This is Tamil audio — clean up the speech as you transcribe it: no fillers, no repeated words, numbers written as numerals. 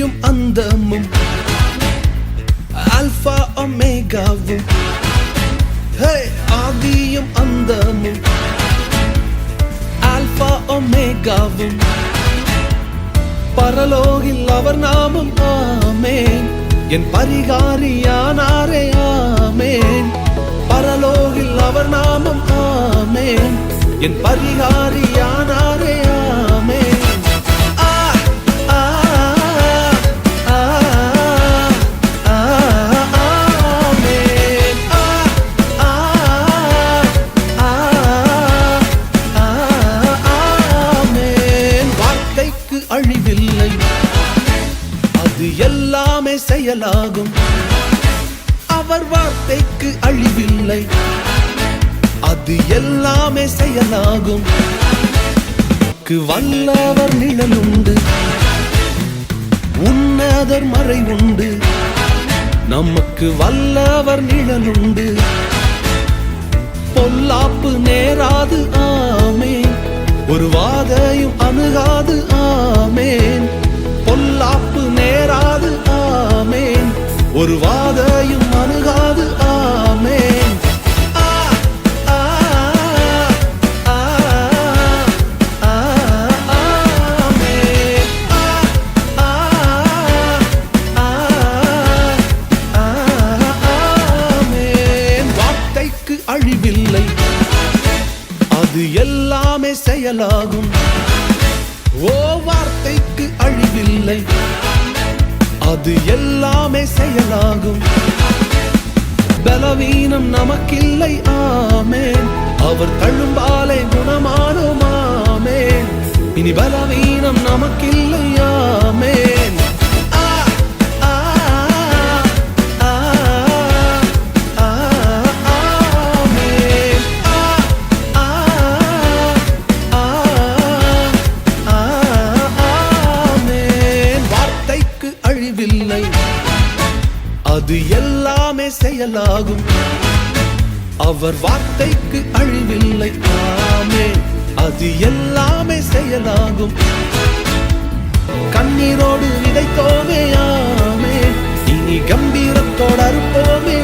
ஆதியும் அந்தமும் ஆல்பா ஒமேகாவும் ஆதியும் அந்தமும் ஆல்பா ஒமேகாவும் பரலோகில் அவர் நாமம் ஆமேன் என் பரிகாரியானாரே ஆமேன் பரலோகில் அவர் நாமம் ஆமேன் என் பரிகாரியானாரே ஆமேன் அழிவில்லை அது எல்லாமே செயலாகும் அவர் வார்த்தைக்கு அழிவில்லை அது எல்லாமே செயலாகும் வல்லவர் நிழலுண்டு உன்னதர் மறை உண்டு நமக்கு வல்லவர் நிழலுண்டு பொல்லாப்பு நேராது ஆமேன் ஒரு வாதையும் அணுகாது ஆமேன் பொல்லாப்பு நேராது ஆமேன் ஒரு வாதையும் அணுகாது ஆமேன் வார்த்தைக்கு அழிவில்லை அது எல்லாமே செயலாகும் ஓ வார்த்தைக்கு அழிவில்லை அது எல்லாமே செயலாகும் பலவீனம் நமக்கில்லை ஆமேன் அவர் தழும்பாலே குணமானோம் ஆமேன் இனி பலவீனம் நமக்கில்லை ஆமேன் அழிவில்லை அது எல்லாமே செயலாகும் அவர் வார்த்தைக்கு அழிவில்லை ஆமென் அது எல்லாமே செயலாகும் கண்ணீரோடு விதைத்தோமே ஆமென் இனி கம்பீரத்தோடு அறுப்போமே